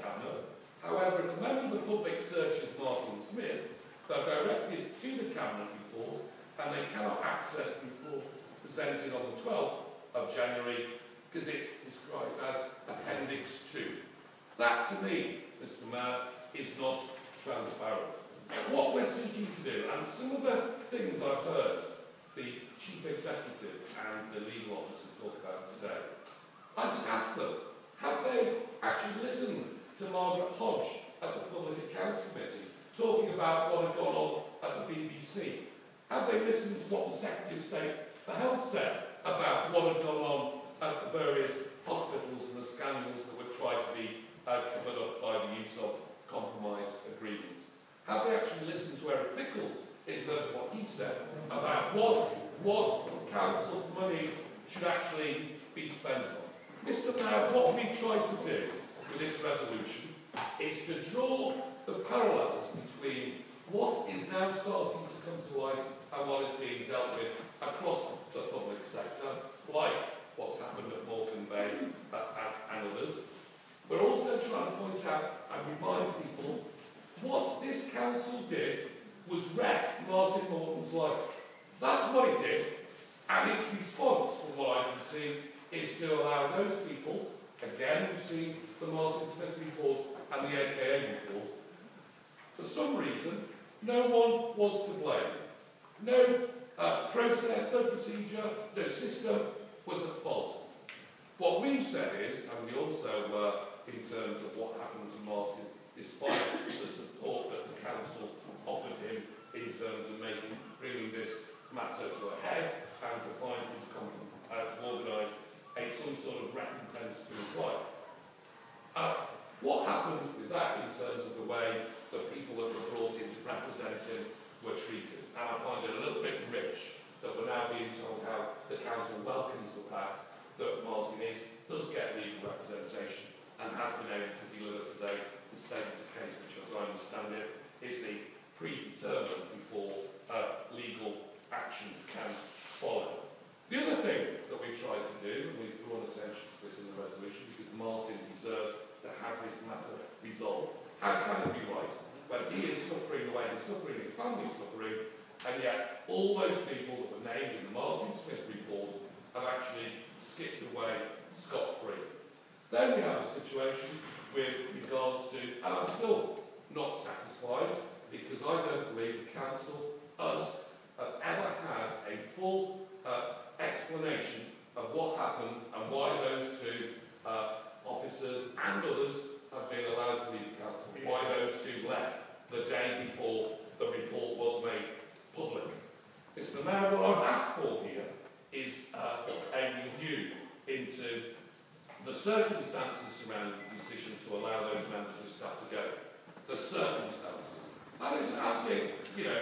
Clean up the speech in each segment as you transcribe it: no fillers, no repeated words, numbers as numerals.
Cabinet. However, if a member of the public searches Martin Smith, they're directed to the Cabinet report and they cannot access the report presented on the 12th of January because it's described as Appendix 2. That, to me, Mr. Mayor, is not transparent. What we're seeking to do, and some of the things I've heard the Chief Executive and the Legal Officer talk about today, I just ask them, have they actually listened to Margaret Hodge at the Public Accounts Committee talking about what had gone on at the BBC? Have they listened to what the Secretary of State for Health said about what had gone on at the various hospitals and the scandals that were tried to be covered up by the use of compromise agreements? Have they actually listened to Eric Pickles in terms of what he said about what council's money should actually be spent on? Mr. Mayor, what we've tried to do with this resolution is to draw the parallels between what is now starting to come to light and what is being dealt with across the public sector, like what's happened at Morecambe Bay and others. We're also trying to point out and remind people what this council did was wreck Martin Morton's life. That's what it did, and its response, from what I can see, is to allow those people, again, who've seen the Martin Smith report and the AKA report, for some reason, no one was to blame. No process, no procedure, no system was at fault. What we've said is, and we also, in terms of what happened to Martin, despite the support that the council offered him in terms of bringing this matter to a head and to find his to organise some sort of recompense to his wife. What happened with that in terms of the way the people that were brought in to represent him were treated? And I find it a little bit rich that we're now being told how the council welcomes the fact that Martin does get legal representation and has been able to deliver today the statement of case, which, as I understand it, is the predetermined before legal action can follow. The other thing that we've tried to do, and we've drawn attention to this in the resolution, because Martin deserved to have this matter resolved. How can it be right when he is suffering the way he's suffering, his family's suffering, and yet all those people that were named in the Martin Smith report have actually skipped away scot-free? Then we have a situation with regards to, and I'm still not satisfied, because I don't believe the council, us, have ever had a full explanation of what happened and why those two officers and others have been allowed to leave the council, why those two left the day before the report was made public. Mr. Mayor, what I've asked for here is a review into the circumstances surrounding the decision to allow those members of staff to go. The circumstances. That isn't asking,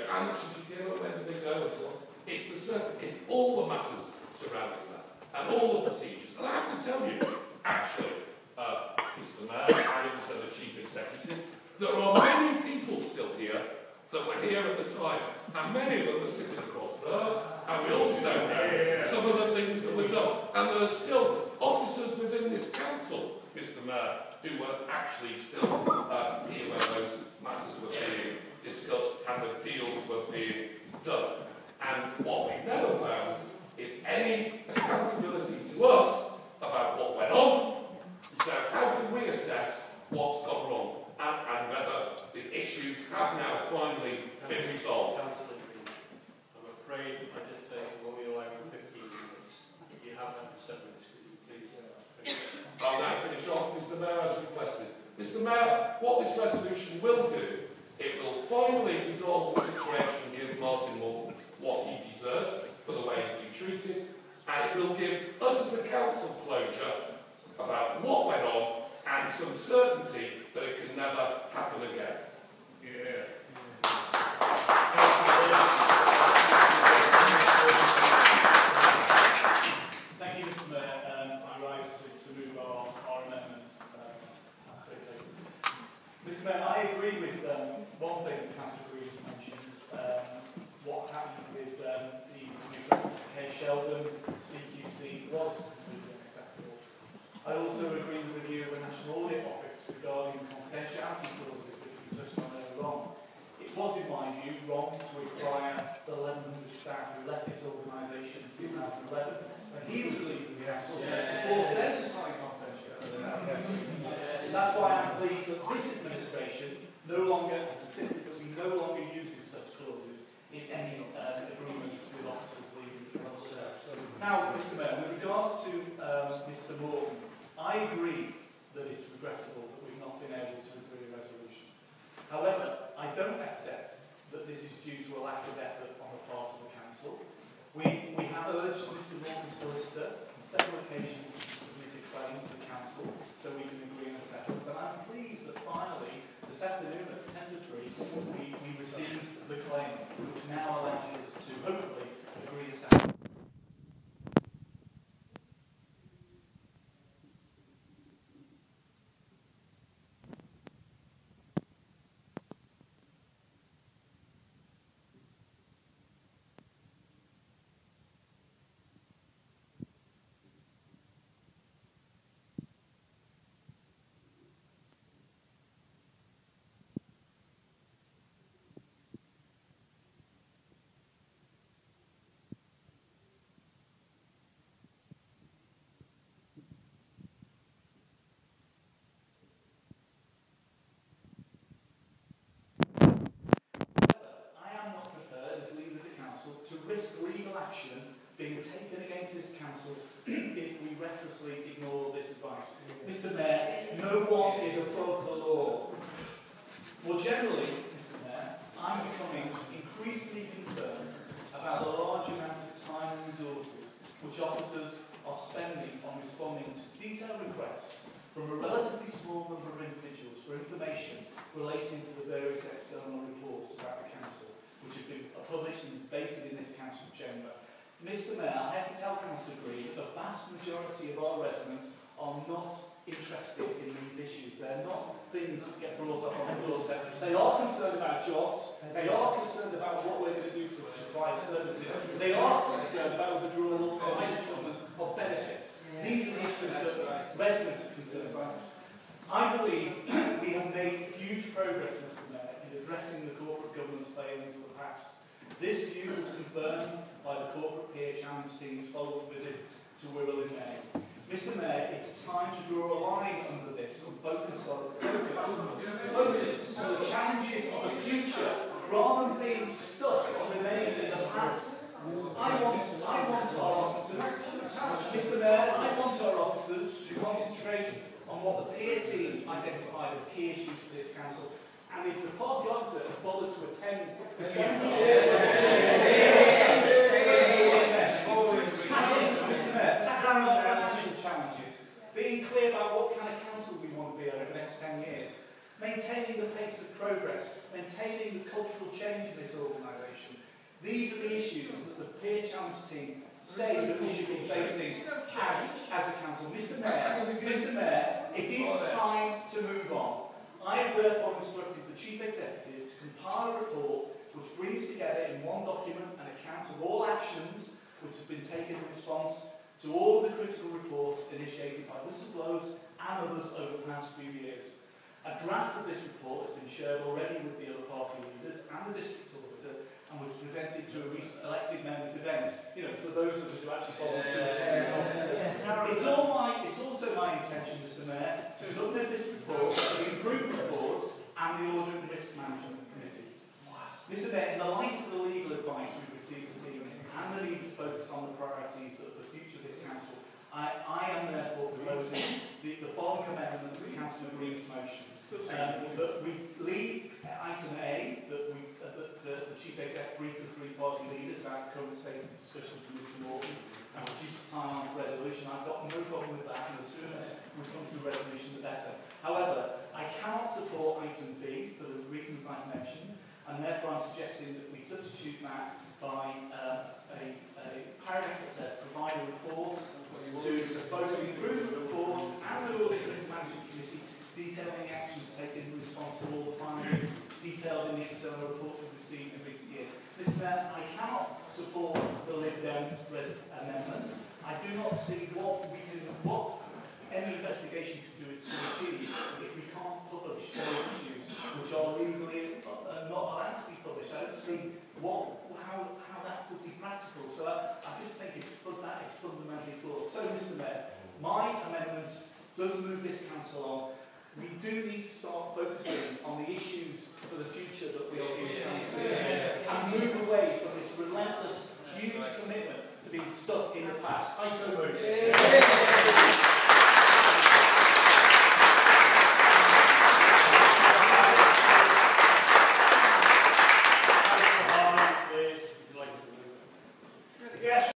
how much did you give them, when did they go, and so on. It's all the matters surrounding that, and all the procedures. And I have to tell you, actually, Mr. Mayor, and also the Chief Executive, there are many people still here that were here at the time, and many of them are sitting across there, and we also know some of the things that were done. And there are still officers within this council, Mr. Mayor, who were actually still here when those matters were being discussed and the deals were being done. And what we've never found is any accountability to us about what went on. So how can we assess what's gone wrong and whether the issues have now finally been resolved? I'm afraid I did say we'll be allowed for 15 minutes. If you have that for 7 minutes, could you please I'll now finish off, Mr. Mayor, as requested. Mr. Mayor, what this resolution will do, it will finally resolve the situation and give Martin Morton what he deserves for the way he's been treated, and it will give us as a council closure about what went on and some certainty that it can never happen again. Thank you, Mr. Mayor. I rise to move our amendments. Mr. Mayor, I agree with one thing that Councillor Green mentioned, what happened with the K. Sheldon, CQC was completely unacceptable. I also agree with the view of the National Audit Office regarding wrong to acquire the 1,100 staff who left this organisation in 2011, and he was leaving the council to force them to sign confidentiality. That's why I'm pleased that this administration no longer, it's insisted that we no longer uses such clauses in any agreements with officers leaving the council. Now, Mr. Mayor, with regard to Mr. Morton, I agree that it's regrettable that we've not been able to agree a resolution. However, I don't accept that this is due to a lack of effort on the part of the council. We have urged Mr. Morton's solicitor on several occasions to submit a claim to the council so we can agree on a settlement. And I'm pleased that finally, this afternoon at 10 to 3, we received the claim, which now allows us to hopefully agree a settlement. To risk legal action being taken against this council if we recklessly ignore this advice. Mr. Mayor, no one is above the law. More generally, Mr. Mayor, I'm becoming increasingly concerned about the large amount of time and resources which officers are spending on responding to detailed requests from a relatively small number of individuals for information relating to the various external reports about the council, which have been published and debated in this council chamber. Mr. Mayor, I have to tell Councillor Green that the vast majority of our residents are not interested in these issues. They're not things that get brought up on the doorstep. They are concerned about jobs. They are concerned about what we're going to do for provide services. They are concerned about the withdrawal of benefits. These are the issues that residents are concerned about. I believe we have made huge progress, Mr. Mayor, in addressing the corporate governance failings of the past. This view was confirmed by the corporate peer challenge team's follow-up visit to Wirral in May. Mr. Mayor, it's time to draw a line under this and focus on the challenges of the future rather than being stuck on remaining in the past. I want our officers, Mr. Mayor, I want our officers to concentrate on what the peer team identified as key issues for this council. And if the party opposite have bothered to attend the seminar, tackling our financial challenges, being clear about what kind of council we want to be over the next 10 years, maintaining the pace of progress, maintaining the cultural change in this organisation. These are the issues that the peer challenge team say that we should be facing as a council. Mr. Mayor, it is time to move on. I have therefore instructed the Chief Executive to compile a report which brings together in one document an account of all actions which have been taken in response to all of the critical reports initiated by whistleblowers and others over the past few years. A draft of this report has been shared already with the other party leaders and the district auditor and was presented to a recent elected members event, for those of us who actually bothered to attend. It's also my intention, Mr. Mayor, to submit this report to the improvement report and the Audit and Risk Management Committee. Mr. Mayor, in the light of the legal advice we've received this evening and the need to focus on the priorities of the future of this council, I am therefore proposing the following amendment to Councillor Green's motion. That we leave item A, that the Chief Exec brief the three-party leaders about the current state of discussions with Mr. Morton and reduce the time on the resolution. I've got no problem with that, and the sooner we come to a resolution, the better. However, I cannot support item B for the reasons I've mentioned, and therefore I'm suggesting that we substitute that by a paragraph that says provide a report to both the improvement report and the Audit and Risk Management Committee detailing the actions taken in response to all the findings detailed in the external reports we've received in recent years. Mr. Mayor, I cannot support the Lib Dem amendment. I do not see what any investigation could do to achieve if we can't publish those issues which are legally not allowed to be published. I don't see practical. So I just think that is fundamentally flawed. So, Mr. Mayor, my amendment does move this council on. We do need to start focusing on the issues for the future that we are being transferred and move away from this relentless, huge commitment to being stuck in the past. I so move.